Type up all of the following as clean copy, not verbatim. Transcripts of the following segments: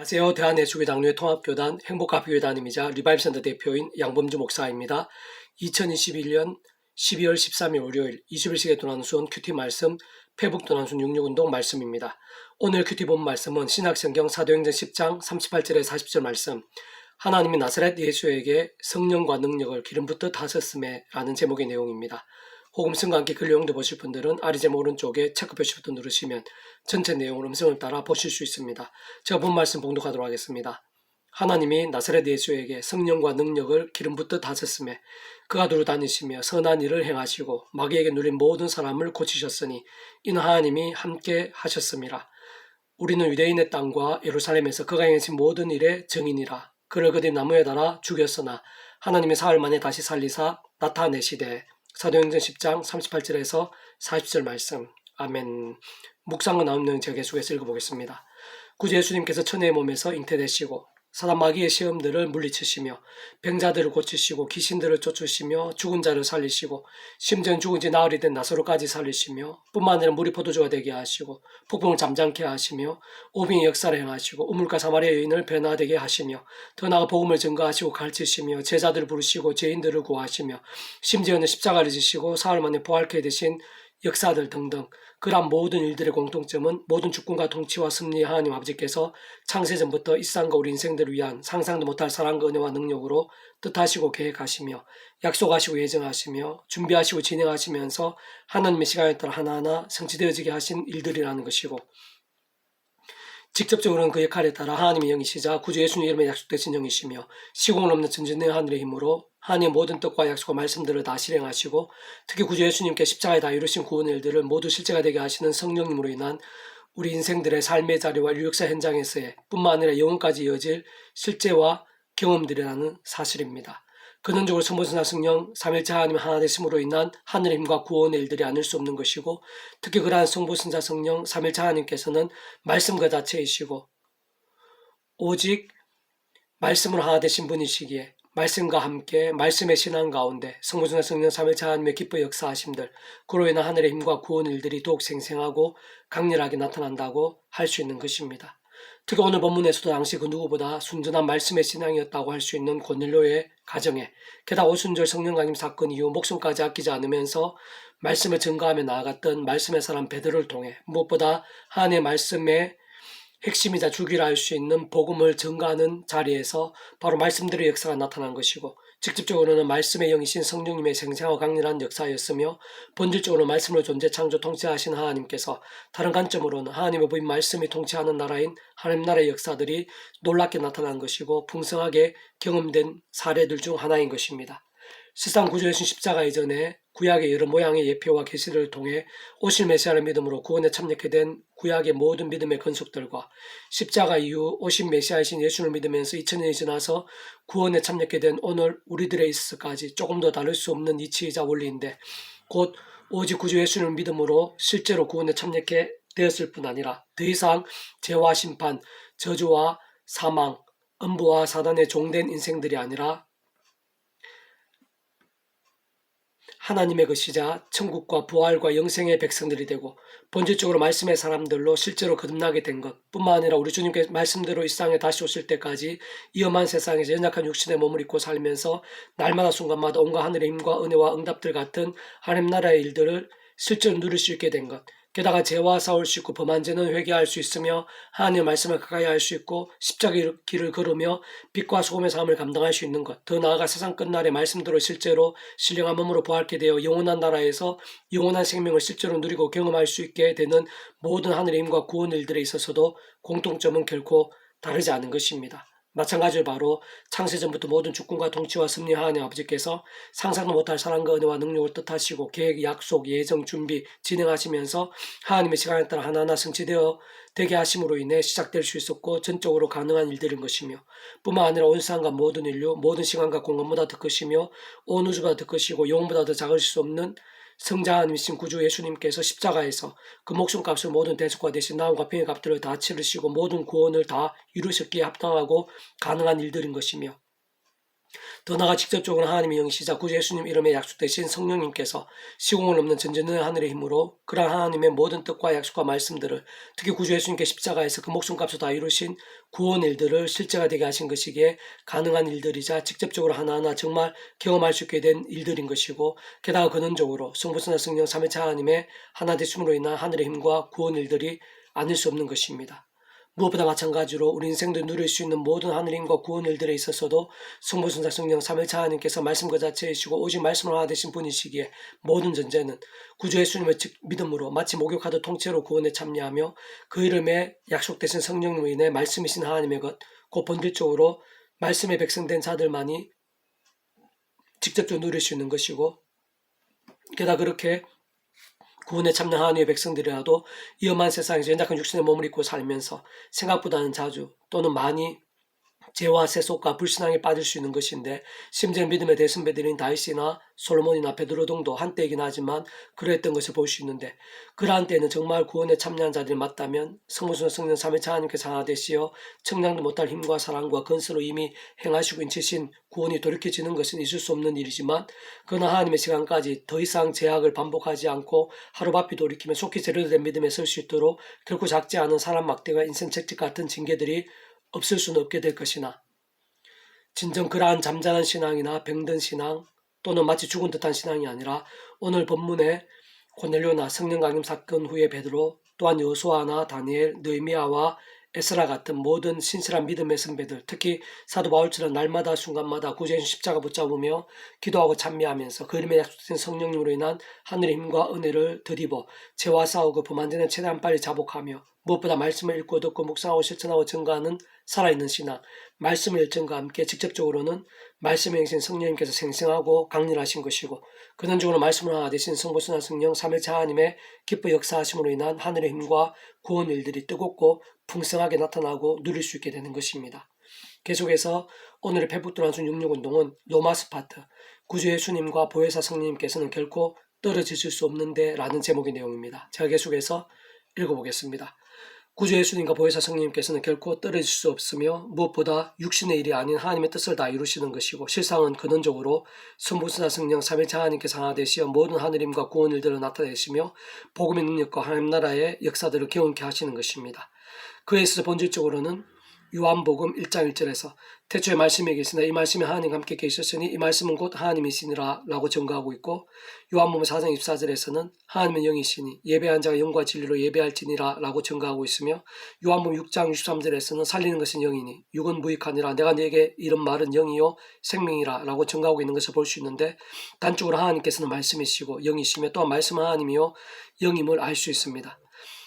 안녕하세요. 대한예수교장로회 통합교단 행복가피교단임이자 리바임센터 대표인 양범주 목사입니다. 2021년 12월 13일 월요일 21시기에 도난순 큐티 말씀 페북 도난순 66운동 말씀입니다. 오늘 큐티 본 말씀은 신약성경 사도행전 10장 38절에 40절 말씀, 하나님이 나사렛 예수에게 성령과 능력을 기름 붓듯 하셨음에 라는 제목의 내용입니다. 복음성과 함께 글 내용도 보실 분들은 아래제목 오른쪽에 체크 표시 버튼 누르시면 전체 내용을 음성을 따라 보실 수 있습니다. 제가 본 말씀 봉독하도록 하겠습니다. 하나님이 나사렛 예수에게 성령과 능력을 기름 붓듯 하셨음에 그가 두루 다니시며 선한 일을 행하시고 마귀에게 눌린 모든 사람을 고치셨으니 이는 하나님이 함께 하셨음이라. 우리는 유대인의 땅과 예루살렘에서 그가 행하신 모든 일의 증인이라. 그를 그들이 나무에 달아 죽였으나 하나님이 사흘 만에 다시 살리사 나타내시되. 사도행전 10장 38절에서 40절 말씀. 아멘. 묵상과 나온 내용 제가 계속해서 읽어보겠습니다. 구주 예수님께서 천의 몸에서 잉태되시고 사단 마귀의 시험들을 물리치시며 병자들을 고치시고 귀신들을 쫓으시며 죽은 자를 살리시고 심지어 죽은 지 나흘이 된 나사로까지 살리시며 뿐만 아니라 물이 포도주가 되게 하시고 폭풍을 잠잠케 하시며 오병의 역사를 행하시고 우물가 사마리아 여인을 변화되게 하시며 더 나아가 복음을 증거하시고 가르치시며 제자들을 부르시고 죄인들을 구하시며 심지어는 십자가를 지시고 사흘 만에 부활케 되신 역사들 등등. 그러한 모든 일들의 공통점은 모든 주권과 통치와 승리의 하나님 아버지께서 창세전부터 이 세상과 우리 인생들을 위한 상상도 못할 사랑과 은혜와 능력으로 뜻하시고 계획하시며 약속하시고 예정하시며 준비하시고 진행하시면서 하나님의 시간에 따라 하나하나 성취되어지게 하신 일들이라는 것이고, 직접적으로는 그 역할에 따라 하나님의 영이시자 구주 예수님 이름에 약속되신 영이시며 시공을 없는 전진의 하늘의 힘으로 하나님의 모든 뜻과 약속과 말씀들을 다 실행하시고 특히 구주 예수님께 십자가에 다 이루신 구원의 일들을 모두 실제가 되게 하시는 성령님으로 인한 우리 인생들의 삶의 자리와 인류 역사 현장에서의 뿐만 아니라 영혼까지 이어질 실제와 경험들이라는 사실입니다. 근원적으로 성부성자 성령 삼일체 하나님 하나 되심으로 인한 하늘의 힘과 구원의 일들이 아닐 수 없는 것이고, 특히 그러한 성부성자 성령 삼일체 하나님께서는 말씀 그 자체이시고 오직 말씀으로 하나 되신 분이시기에 말씀과 함께 말씀의 신앙 가운데 성부성자 성령 삼일체 하나님의 기뻐 역사하심들, 그로 인한 하늘의 힘과 구원의 일들이 더욱 생생하고 강렬하게 나타난다고 할 수 있는 것입니다. 특히 오늘 본문에서도 당시 그 누구보다 순전한 말씀의 신앙이었다고 할 수 있는 고넬료의 가정에, 게다가 오순절 성령 강림 사건 이후 목숨까지 아끼지 않으면서 말씀을 증거하며 나아갔던 말씀의 사람 베드로를 통해 무엇보다 하나님의 말씀의 핵심이자 주기라 할 수 있는 복음을 증거하는 자리에서 바로 말씀들의 역사가 나타난 것이고, 직접적으로는 말씀의 영이신 성령님의 생생하고 강렬한 역사였으며, 본질적으로 말씀으로 존재 창조 통치하신 하나님께서 다른 관점으로는 하나님의 부인 말씀이 통치하는 나라인 하나님 나라의 역사들이 놀랍게 나타난 것이고 풍성하게 경험된 사례들 중 하나인 것입니다. 세상 구주이신 십자가 이전에 구약의 여러 모양의 예표와 계시를 통해 오실 메시아를 믿음으로 구원에 참여하게 된 구약의 모든 믿음의 건속들과 십자가 이후 오신 메시아이신 예수를 믿으면서 2000년이 지나서 구원에 참여하게 된 오늘 우리들에 있어서까지 조금 더 다를 수 없는 이치이자 원리인데, 곧 오직 구주 예수를 믿음으로 실제로 구원에 참여하게 되었을 뿐 아니라 더 이상 죄와 심판, 저주와 사망, 음부와 사단의 종된 인생들이 아니라 하나님의 것이자 천국과 부활과 영생의 백성들이 되고 본질적으로 말씀의 사람들로 실제로 거듭나게 된 것 뿐만 아니라 우리 주님께 말씀대로 이 세상에 다시 오실 때까지 이 험한 세상에서 연약한 육신의 몸을 입고 살면서 날마다 순간마다 온갖 하늘의 힘과 은혜와 응답들 같은 하나님 나라의 일들을 실제로 누릴 수 있게 된 것, 게다가 죄와 싸울 수 있고 범한 죄는 회개할 수 있으며 하나님의 말씀을 가까이 할 수 있고 십자가의 길을 걸으며 빛과 소금의 삶을 감당할 수 있는 것, 더 나아가 세상 끝날의 말씀대로 실제로 신령한 몸으로 부활케 되어 영원한 나라에서 영원한 생명을 실제로 누리고 경험할 수 있게 되는 모든 하늘의 힘과 구원 일들에 있어서도 공통점은 결코 다르지 않은 것입니다. 마찬가지로 바로 창세전부터 모든 주권과 통치와 섭리 하나님 아버지께서 상상도 못할 사랑과 은혜와 능력을 뜻하시고 계획, 약속, 예정, 준비, 진행하시면서 하나님의 시간에 따라 하나하나 성취되어 되게 하심으로 인해 시작될 수 있었고 전적으로 가능한 일들인 것이며, 뿐만 아니라 온 세상과 모든 인류, 모든 시간과 공간보다 더 크시며 온 우주보다 더 크시고 영혼보다 더 작으실 수 없는 성자 하나님이신 구주 예수님께서 십자가에서 그 목숨값을 모든 대속과 대신 나음과 병의 값들을 다 치르시고 모든 구원을 다 이루셨기에 합당하고 가능한 일들인 것이며, 더 나아가 직접적으로 하나님의 영이시자 구주 예수님 이름에 약속되신 성령님께서 시공을 넘는 전지는 하늘의 힘으로 그러한 하나님의 모든 뜻과 약속과 말씀들을 특히 구주 예수님께 십자가에서 그 목숨값을 다 이루신 구원 일들을 실제가 되게 하신 것이기에 가능한 일들이자 직접적으로 하나하나 정말 경험할 수 있게 된 일들인 것이고 게다가 근원적으로 성부성자 성령 삼위체 하나님의 하나 되심으로 인한 하늘의 힘과 구원 일들이 아닐 수 없는 것입니다. 무엇보다 마찬가지로 우리 인생도 누릴 수 있는 모든 하늘의 힘과 구원 일들에 있어서도 성부, 성자, 성령, 삼위일체 하나님께서 말씀 그 자체이시고 오직 말씀을 하나 되신 분이시기에 모든 전제는 구주 예수님을 믿음으로 마치 목욕하듯 통째로 구원에 참여하며 그 이름에 약속되신 성령으로 인해 말씀이신 하나님의 것, 곧 본질적으로 말씀의 백성된 자들만이 직접적으로 누릴 수 있는 것이고 게다가 그렇게 구원에 참여한 하나님의 백성들이라도 위험한 세상에서 연약한 육신의 몸을 입고 살면서 생각보다는 자주 또는 많이 죄와 세속과 불신앙에 빠질 수 있는 것인데 심지어 믿음의 대선배들인 다윗이나 솔로몬이나 베드로 등도 한때이긴 하지만 그러했던 것을 볼 수 있는데 그러한 때는 정말 구원에 참여한 자들이 맞다면 성부성 성령 삼위일체 하나님께서 하나 되시어 청량도 못할 힘과 사랑과 건설로 이미 행하시고 인치신 구원이 돌이켜지는 것은 있을 수 없는 일이지만 그러나 하나님의 시간까지 더 이상 죄악을 반복하지 않고 하루바삐 돌이키며 속히 제대로된 믿음에 설 수 있도록 결코 작지 않은 사람 막대와 인생 책찍 같은 징계들이 없을 수는 없게 될 것이나 진정 그러한 잠잠한 신앙이나 병든 신앙 또는 마치 죽은 듯한 신앙이 아니라 오늘 본문의 고넬료나 성령 강림 사건 후에 베드로 또한 여호수아나 다니엘, 느헤미야와 에스라 같은 모든 신실한 믿음의 선배들 특히 사도 바울처럼 날마다 순간마다 구주 예수 십자가 붙잡으며 기도하고 찬미하면서 그 이름에 약속된 성령님으로 인한 하늘의 힘과 은혜를 덧입어 죄와 싸우고 범한 죄는 최대한 빨리 자복하며 무엇보다 말씀을 읽고 듣고 묵상하고 실천하고 증거하는 살아있는 신앙, 말씀의 열정과 함께 직접적으로는 말씀의 행신 성령님께서 생생하고 강렬하신 것이고 근원적으로 말씀을 하나 되신 성부, 성자, 성령, 삼위일체 하나님의 기뻐 역사하심으로 인한 하늘의 힘과 구원 일들이 뜨겁고 풍성하게 나타나고 누릴 수 있게 되는 것입니다. 계속해서 오늘의 페북도란순 66운동은 로마 스파트, 구주 예수님과 보혜사 성령님께서는 결코 떨어지실 수 없는데 라는 제목의 내용입니다. 제가 계속해서 읽어보겠습니다. 구주 예수님과 보혜사 성령님께서는 결코 떨어질 수 없으며 무엇보다 육신의 일이 아닌 하나님의 뜻을 다 이루시는 것이고 실상은 근원적으로 성부성자 성령 삼위일체 하나님께서 하나 되시어 모든 하늘임과 구원 일들을 나타내시며 복음의 능력과 하나님 나라의 역사들을 경험케 하시는 것입니다. 그에 있어서 본질적으로는 요한복음 1장 1절에서 태초에 말씀이 계시나 이 말씀이 하나님과 함께 계셨으니 이 말씀은 곧 하나님이시니라 라고 증거하고 있고 요한복음 4장 24절에서는 하나님은 영이시니 예배한 자가 영과 진리로 예배할지니라 라고 증거하고 있으며 요한복음 6장 63절에서는 살리는 것은 영이니 육은 무익하니라 내가 네게 이런 말은 영이요 생명이라 라고 증거하고 있는 것을 볼 수 있는데 단적으로 하나님께서는 말씀이시고 영이시며 또한 말씀은 하나님이요 영임을 알 수 있습니다.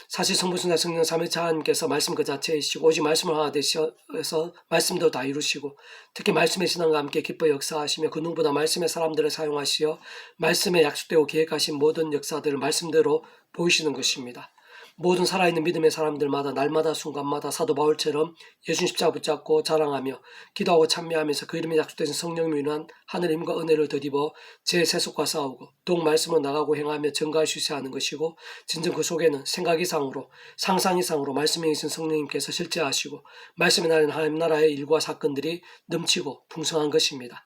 사실 성부, 성자, 성령 삼위일체 하나님께서 말씀 그 자체이시고 오직 말씀을 하나 되셔서 말씀도 다 이루시고 특히 말씀의 신앙과 함께 기뻐 역사하시며 그 누구보다 말씀의 사람들을 사용하시어 말씀에 약속되고 계획하신 모든 역사들을 말씀대로 보이시는 것입니다. 모든 살아있는 믿음의 사람들마다 날마다 순간마다 사도 바울처럼 예수님 십자가 붙잡고 자랑하며 기도하고 찬미하면서 그 이름에 약속된 성령으로 인한 하늘의 힘과 은혜를 덧입어 제 세속과 싸우고 더욱 말씀으로 나가고 행하며 증거할 수 있어야 하는 것이고 진정 그 속에는 생각 이상으로 상상 이상으로 말씀에 계신 성령님께서 실제하시고 말씀에 나는 하나님 나라의 일과 사건들이 넘치고 풍성한 것입니다.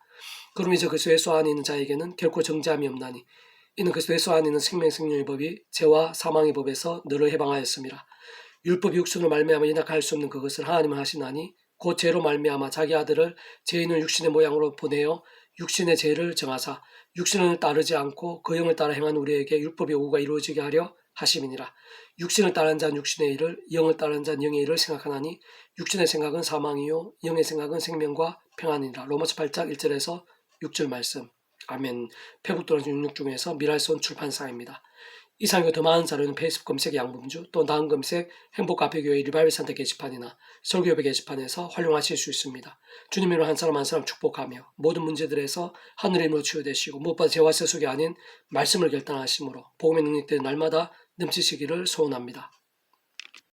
그럼 이제 그리스도 예수 안에 있는 자에게는 결코 정죄함이 없나니 이는 그리스도 예수 안에 있는 생명의 법이 죄와 사망의 법에서 너를 해방하였습니다. 율법이 육신으로 말미암아 연약할 수 없는 그것을 하나님은 하시나니 곧 죄로 말미암아 자기 아들을 죄인을 육신의 모양으로 보내어 육신의 죄를 정하사 육신을 따르지 않고 그 영을 따라 행한 우리에게 율법의 오구가 이루어지게 하려 하심이니라. 육신을 따르는 자는 육신의 일을 영을 따르는 자는 영의 일을 생각하나니 육신의 생각은 사망이요 영의 생각은 생명과 평안이니라. 로마서 8장 1절에서 6절 말씀. 아멘. 페북도란순 66 중에서 미랄손 출판사입니다. 이상과 더 많은 자료는 페이스북 검색 양범주 또 나은 검색 행복카페교회 리바이벌 센터 게시판이나 설교협회 게시판에서 활용하실 수 있습니다. 주님으로 한 사람 한 사람 축복하며 모든 문제들에서 하늘의 힘으로 치유되시고 무엇보다 죄와 세속이 아닌 말씀을 결단하심으로 복음의 능력들이 날마다 넘치시기를 소원합니다.